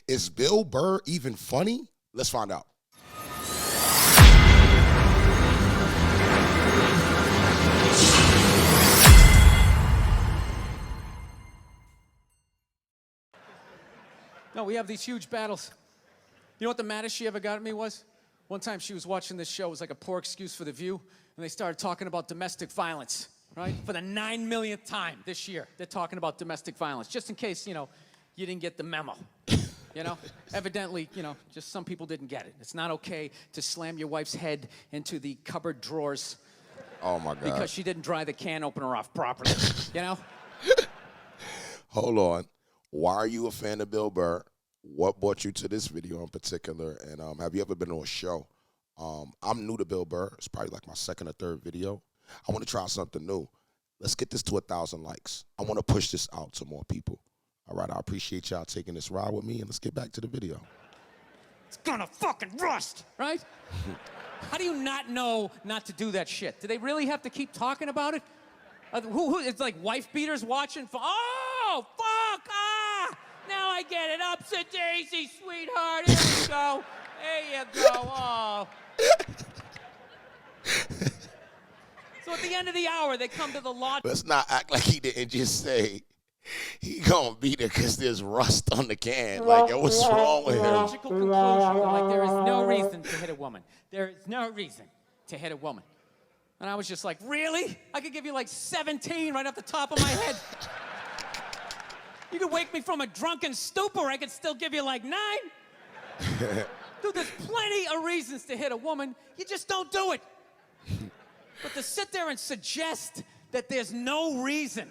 Is Bill Burr even funny? Let's find out. No, we have these huge battles. You know what the maddest she ever got at me was? One time she was watching this show. It was like a poor excuse for The View. And they started talking about domestic violence, right? For the 9 millionth time this year, they're talking about domestic violence. Just in case, you didn't get the memo. Evidently, just some people didn't get it. It's not okay to slam your wife's head into the cupboard drawers. Oh, my God. Because she didn't dry the can opener off properly, Hold on. Why are you a fan of Bill Burr? What brought you to this video in particular? And have you ever been to a show? I'm new to Bill Burr. It's probably like my second or third video. I want to try something new. Let's get this to 1,000 likes. I want to push this out to more people. All right, I appreciate y'all taking this ride with me, and let's get back to the video. It's gonna fucking rust, right? How do you not know not to do that shit? Do they really have to keep talking about it? It's like wife beaters watching. Oh, fuck! Ah! Now I get it. Upset daisy, sweetheart. Here we go. There you go. Oh. So at the end of the hour, they come to the lot. Let's not act like he didn't just say he gonna beat her because there's rust on the can. Like, what's wrong with him? Logical conclusion. Like, there is no reason to hit a woman. There is no reason to hit a woman. And I was just like, really? I could give you like 17 right off the top of my head. You could wake me from a drunken stupor, I could still give you like 9. Dude, there's plenty of reasons to hit a woman. You just don't do it. But to sit there and suggest that there's no reason.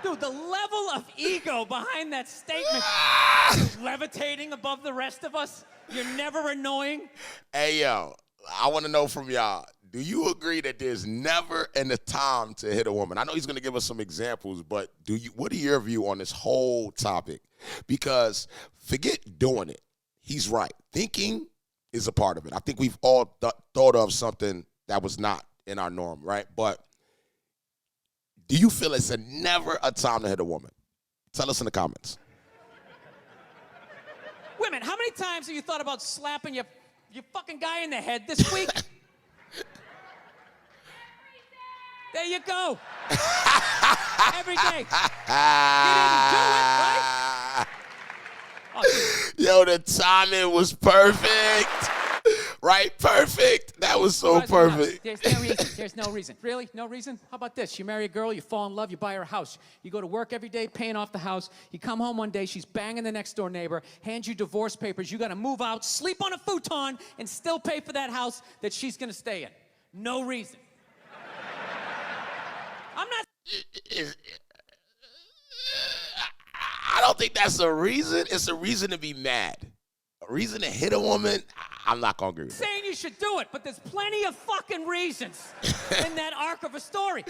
Dude, the level of ego behind that statement. Levitating above the rest of us. You're never annoying. Hey, yo, I want to know from y'all. Do you agree that there's never a time to hit a woman? I know he's going to give us some examples, but what are your view on this whole topic? Because forget doing it. He's right. Thinking is a part of it. I think we've all thought of something that was not in our norm, right? But do you feel it's never a time to hit a woman? Tell us in the comments. Women, how many times have you thought about slapping your fucking guy in the head this week? There you go. Every day. You didn't do it, right? Oh, yo, the timing was perfect. Right? Perfect. That was so perfect. There's no reason. There's no reason. Really? No reason? How about this? You marry a girl, you fall in love, you buy her a house. You go to work every day paying off the house. You come home one day, she's banging the next door neighbor, hands you divorce papers. You got to move out, sleep on a futon, and still pay for that house that she's going to stay in. No reason. I'm not... I don't think that's a reason. It's a reason to be mad. A reason to hit a woman, I'm not going to agree with that. Saying you should do it, but there's plenty of fucking reasons in that arc of a story.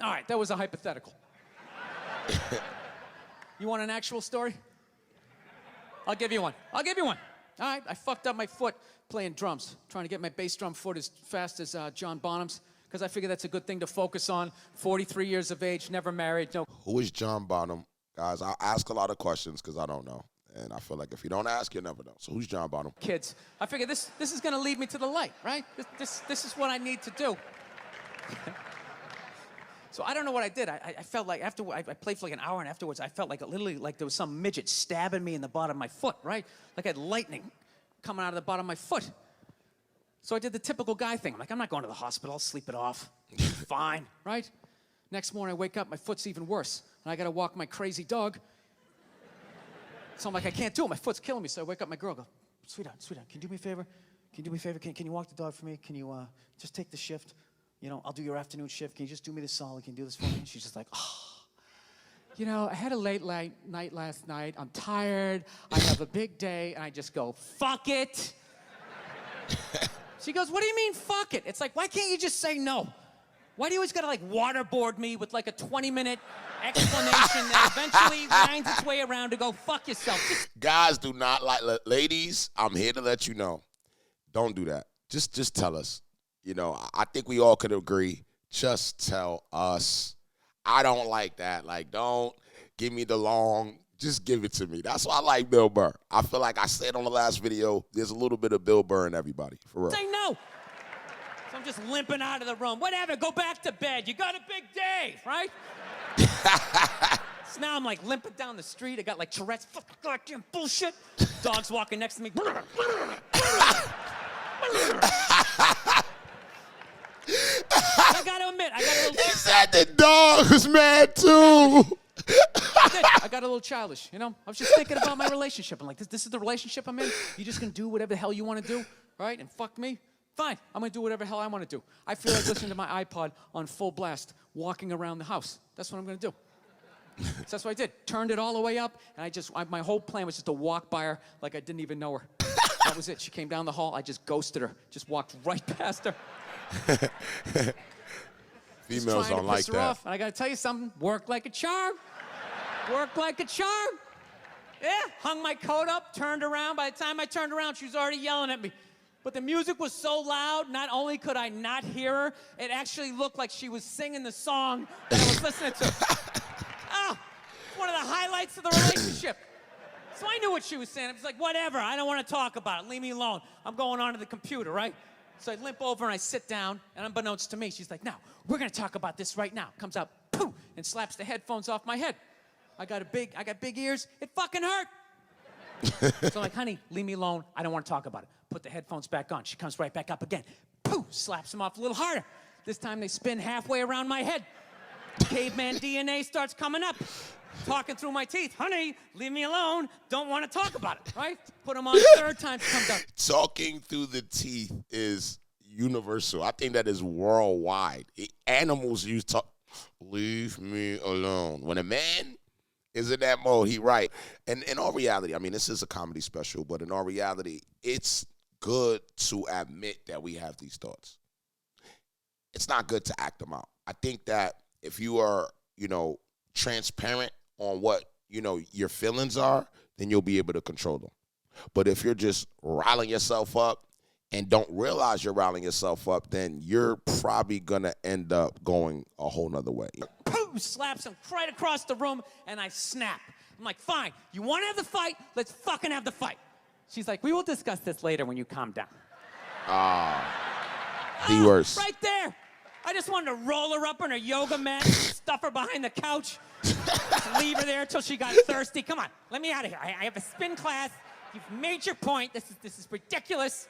All right, that was a hypothetical. You want an actual story? I'll give you one. I'll give you one. All right, I fucked up my foot playing drums, trying to get my bass drum foot as fast as John Bonham's, because I figure that's a good thing to focus on. 43 years of age, never married. No. Who is John Bonham? Guys, I ask a lot of questions because I don't know. And I feel like if you don't ask, you'll never know. So who's John Bonham? Kids. I figure this is going to lead me to the light, right? This is what I need to do. So I don't know what I did. I felt like after I played for like an hour, and afterwards I felt like literally like there was some midget stabbing me in the bottom of my foot, right? Like I had lightning coming out of the bottom of my foot. So I did the typical guy thing. I'm like, I'm not going to the hospital. I'll sleep it off. Fine, right? Next morning I wake up, my foot's even worse. And I got to walk my crazy dog. So I'm like, I can't do it. My foot's killing me. So I wake up my girl, go, sweetheart, can you do me a favor? Can you do me a favor? Can you walk the dog for me? Can you just take the shift? You know, I'll do your afternoon shift. Can you just do me this solid? Can you do this for me? And she's just like, oh. You know, I had a late night last night. I'm tired. I have a big day. And I just go, fuck it. She goes, what do you mean, fuck it? It's like, why can't you just say no? Why do you always got to, like, waterboard me with, like, a 20-minute explanation that eventually winds its way around to go, fuck yourself? Guys do not like, ladies, I'm here to let you know. Don't do that. Just tell us. You know, I think we all could agree. Just tell us. I don't like that. Like, don't give me the long, just give it to me. That's why I like Bill Burr. I feel like I said on the last video, there's a little bit of Bill Burr in everybody, for real. Say no. So I'm just limping out of the room. Whatever, go back to bed. You got a big day, right? So now I'm like limping down the street. I got like Tourette's, fucking goddamn bullshit. Dog's walking next to me. I gotta admit, I got a little. He said the dog was mad too. I got a little childish, you know? I was just thinking about my relationship. I'm like, this is the relationship I'm in? You just gonna do whatever the hell you wanna do, right? And fuck me? Fine, I'm gonna do whatever the hell I wanna do. I feel like listening to my iPod on full blast, walking around the house. That's what I'm gonna do. So that's what I did. Turned it all the way up, and my whole plan was just to walk by her like I didn't even know her. That was it. She came down the hall, I just ghosted her. Just walked right past her. Females don't like that. Off. And I gotta tell you something, worked like a charm. Worked like a charm. Yeah, hung my coat up, turned around. By the time I turned around, she was already yelling at me. But the music was so loud, not only could I not hear her, it actually looked like she was singing the song that I was listening to. Oh, one of the highlights of the relationship. So I knew what she was saying. I was like, whatever, I don't want to talk about it. Leave me alone. I'm going onto the computer, right? So I limp over and I sit down, and unbeknownst to me, she's like, now, we're going to talk about this right now. Comes out, poof, and slaps the headphones off my head. I got big ears. It fucking hurt. So I'm like, honey, leave me alone. I don't want to talk about it. Put the headphones back on. She comes right back up again. Poof, slaps them off a little harder. This time they spin halfway around my head. Caveman DNA starts coming up. Talking through my teeth. Honey, leave me alone. Don't want to talk about it, right? Put them on the third time. She comes up. Talking through the teeth is universal. I think that is worldwide. Animals use talk. Leave me alone. When a man is in that mode, he right. And in all reality, I mean, this is a comedy special, but in all reality, it's good to admit that we have these thoughts. It's not good to act them out. I think that if you are, transparent on what, your feelings are, then you'll be able to control them. But if you're just riling yourself up and don't realize you're riling yourself up, then you're probably going to end up going a whole nother way. Poof, slaps him right across the room, and I snap. I'm like, fine, you want to have the fight? Let's fucking have the fight. She's like, we will discuss this later when you calm down. The worst. Right there. I just wanted to roll her up on her yoga mat, stuff her behind the couch, just leave her there until she got thirsty. Come on, let me out of here. I have a spin class. You've made your point. This is ridiculous.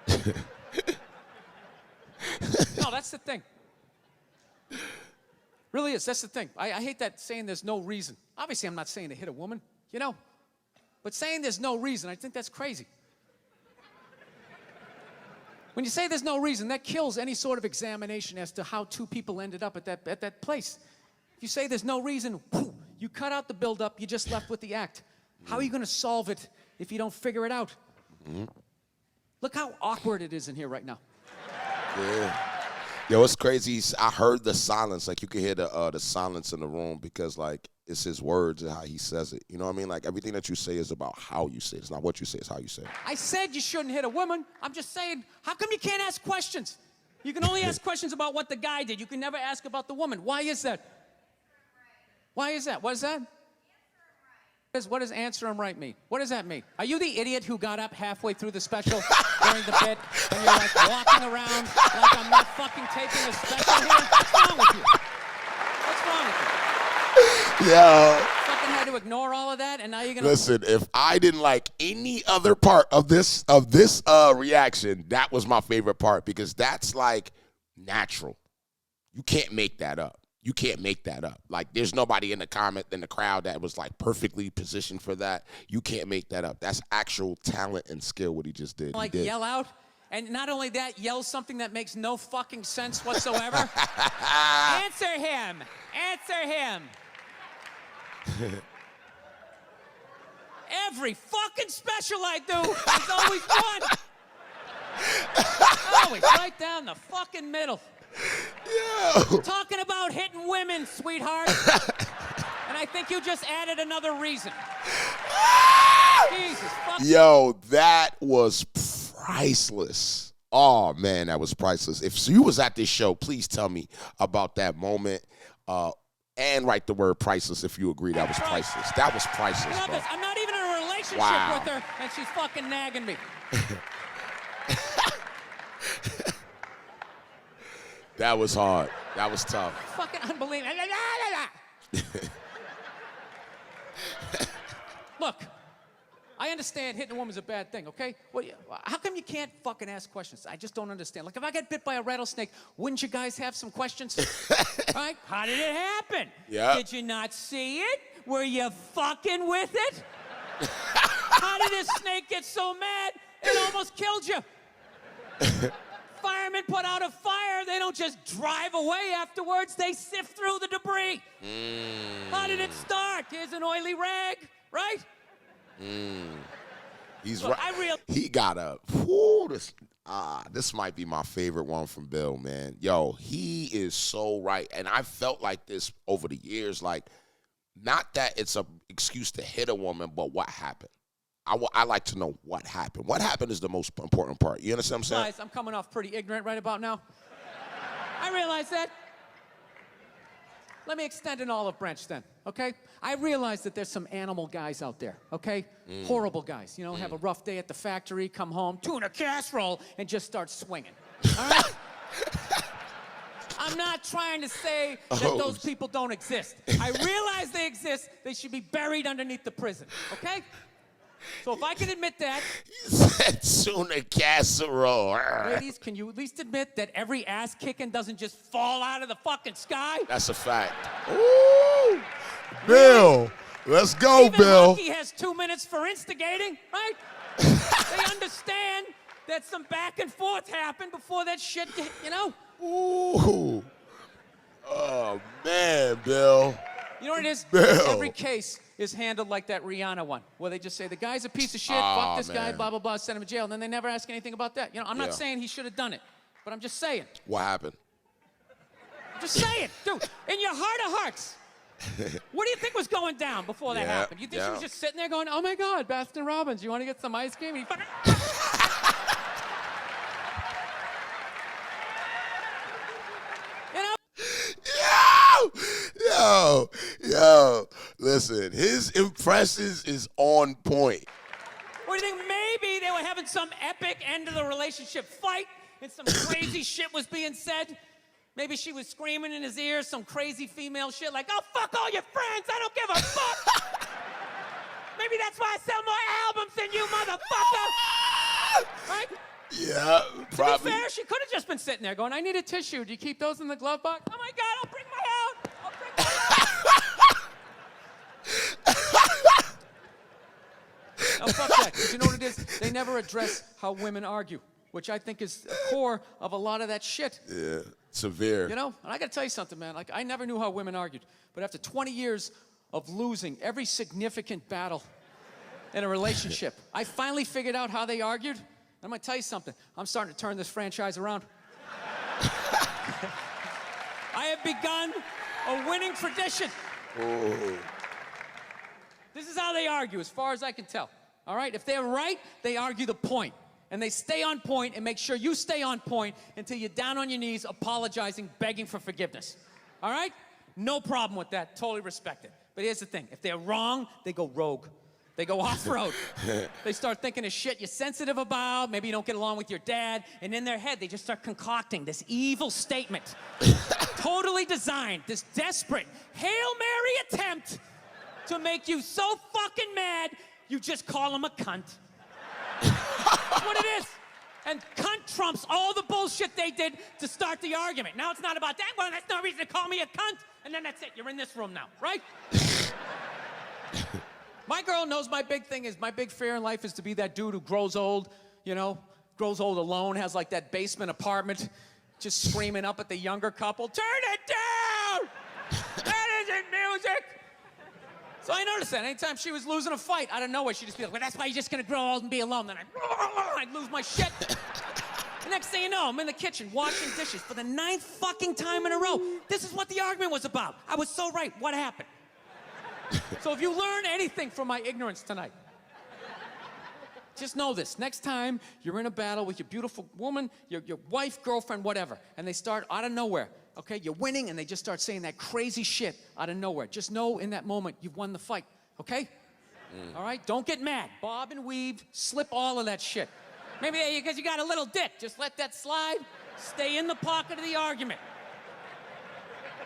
No, that's the thing. Really is. That's the thing. I hate that saying there's no reason. Obviously, I'm not saying to hit a woman, but saying there's no reason, I think that's crazy. When you say there's no reason, that kills any sort of examination as to how two people ended up at that place. If you say there's no reason, you cut out the build-up, you're just left with the act. How are you going to solve it if you don't figure it out? Mm-hmm. Look how awkward it is in here right now. Yeah. Yo, it's crazy. I heard the silence. Like, you can hear the silence in the room because, like, it's his words and how he says it. You know what I mean? Like, everything that you say is about how you say it. It's not what you say, it's how you say it. I said you shouldn't hit a woman. I'm just saying, how come you can't ask questions? You can only ask questions about what the guy did. You can never ask about the woman. Why is that? Why is that? What is that? What does answer him right mean? What does that mean? Are you the idiot who got up halfway through the special during the bit and you're like walking around like I'm not fucking taping a special here? What's wrong with you? What's wrong with you? Yo. Fucking had to ignore all of that and now you're gonna listen. If I didn't like any other part of this reaction, that was my favorite part because that's like natural. You can't make that up. You can't make that up. Like, there's nobody in the crowd that was like perfectly positioned for that. You can't make that up. That's actual talent and skill what he just did. Like, yell out, and not only that, yell something that makes no fucking sense whatsoever. Answer him. Answer him. Every fucking special I do, there's always one. Always right down the fucking middle. Yo. Talking about hitting women, sweetheart. And I think you just added another reason. Jesus fucking. Yo, that was priceless. Oh, man, that was priceless. If you was at this show, please tell me about that moment. And write the word priceless if you agree that was priceless. That was priceless, bro. I'm not even in a relationship with her, and she's fucking nagging me. That was hard. That was tough. Fucking unbelievable. Look, I understand hitting a woman's a bad thing, okay? Well, how come you can't fucking ask questions? I just don't understand. Like, if I get bit by a rattlesnake, wouldn't you guys have some questions? Right? How did it happen? Yeah. Did you not see it? Were you fucking with it? How did this snake get so mad it almost killed you? Firemen put out a fire. They don't just drive away afterwards. They sift through the debris. How did it start? Here's an oily rag, right? He's Look, right. He got a. This might be my favorite one from Bill, man. Yo, he is so right, and I felt like this over the years. Like, not that it's an excuse to hit a woman, but what happened. I like to know what happened. What happened is the most important part. You understand what I'm saying? Guys, I'm coming off pretty ignorant right about now. I realize that. Let me extend an olive branch then, okay? I realize that there's some animal guys out there, okay? Horrible guys, you know, have a rough day at the factory, come home, tuna casserole, and just start swinging, all right? I'm not trying to say that those people don't exist. I realize they exist. They should be buried underneath the prison, okay? So if I can admit that. He said tuna casserole. Ladies, can you at least admit that every ass kicking doesn't just fall out of the fucking sky? That's a fact. Ooh. Bill, let's go, Even Bill. Lucky has 2 minutes for instigating, right? They understand that some back and forth happened before that shit, you know? Ooh. Oh, man, Bill. You know what it is? Bill. Every case is handled like that Rihanna one, where they just say, the guy's a piece of shit, fuck this guy, blah, blah, blah, send him to jail, and then they never ask anything about that. You know, I'm not saying he should have done it, but I'm just saying. What happened? I'm just saying, dude, in your heart of hearts, what do you think was going down before that happened? You think she was just sitting there going, oh my God, Baskin Robbins, you want to get some ice cream? And he fucking... Yo, listen, his impressions is on point. What do you think? Maybe they were having some epic end of the relationship fight and some crazy shit was being said. Maybe she was screaming in his ear some crazy female shit like, oh, fuck all your friends, I don't give a fuck. Maybe that's why I sell more albums than you, motherfucker. Right? Yeah, probably. To be fair, she could have just been sitting there going, I need a tissue. Do you keep those in the glove box? Oh my God, I'll bring my out. Oh, fuck that. Because you know what it is? They never address how women argue, which I think is the core of a lot of that shit. Yeah, severe. You know, and I got to tell you something, man. Like, I never knew how women argued. But after 20 years of losing every significant battle in a relationship, I finally figured out how they argued. I'm going to tell you something. I'm starting to turn this franchise around. I have begun a winning tradition. Ooh. This is how they argue, as far as I can tell. All right? If they're right, they argue the point. And they stay on point and make sure you stay on point until you're down on your knees, apologizing, begging for forgiveness. All right? No problem with that. Totally respect it. But here's the thing. If they're wrong, they go rogue. They go off-road. They start thinking of shit you're sensitive about. Maybe you don't get along with your dad. And in their head, they just start concocting this evil statement. Totally designed, this desperate Hail Mary attempt to make you so fucking mad, you just call him a cunt. That's what it is. And cunt trumps all the bullshit they did to start the argument. Now it's not about that. Well, that's no reason to call me a cunt. And then that's it. You're in this room now, right? My girl knows my big thing is, my big fear in life is to be that dude who grows old, you know, grows old alone, has like that basement apartment, just screaming up at the younger couple, turn it down! That isn't music! So I noticed that anytime she was losing a fight, out of nowhere, she'd just be like, well, that's why you're just gonna grow old and be alone. Then I'd lose my shit. The next thing you know, I'm in the kitchen washing dishes for the 9th fucking time in a row. This is what the argument was about. I was so right. What happened? So if you learn anything from my ignorance tonight, just know this. Next time you're in a battle with your beautiful woman, your wife, girlfriend, whatever, and they start out of nowhere Okay, you're winning, and they just start saying that crazy shit out of nowhere. Just know in that moment you've won the fight, okay? All right, don't get mad. Bob and weave, slip all of that shit. Maybe because you got a little dick, just let that slide. Stay in the pocket of the argument.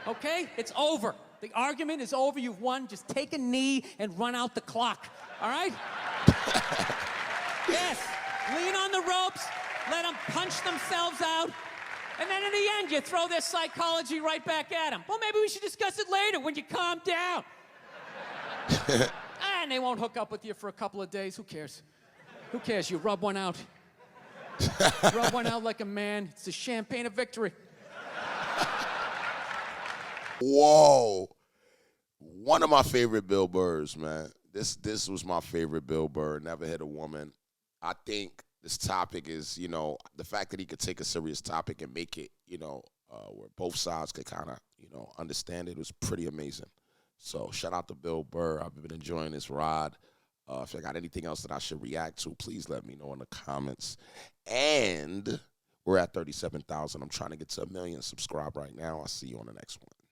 Okay, it's over. The argument is over, you've won. Just take a knee and run out the clock, all right? Yes, lean on the ropes, let them punch themselves out. And then in the end, you throw their psychology right back at them. Well, maybe we should discuss it later when you calm down. And they won't hook up with you for a couple of days. Who cares? Who cares? You rub one out. Rub one out like a man. It's the champagne of victory. Whoa. One of my favorite Bill Burrs, man. This was my favorite Bill Burr. Never hit a woman. I think this topic is, you know, the fact that he could take a serious topic and make it, you know, where both sides could kind of, you know, understand it was pretty amazing. So shout out to Bill Burr. I've been enjoying this ride. If I got anything else that I should react to, please let me know in the comments. And we're at 37,000. I'm trying to get to 1 million. Subscribe right now. I'll see you on the next one.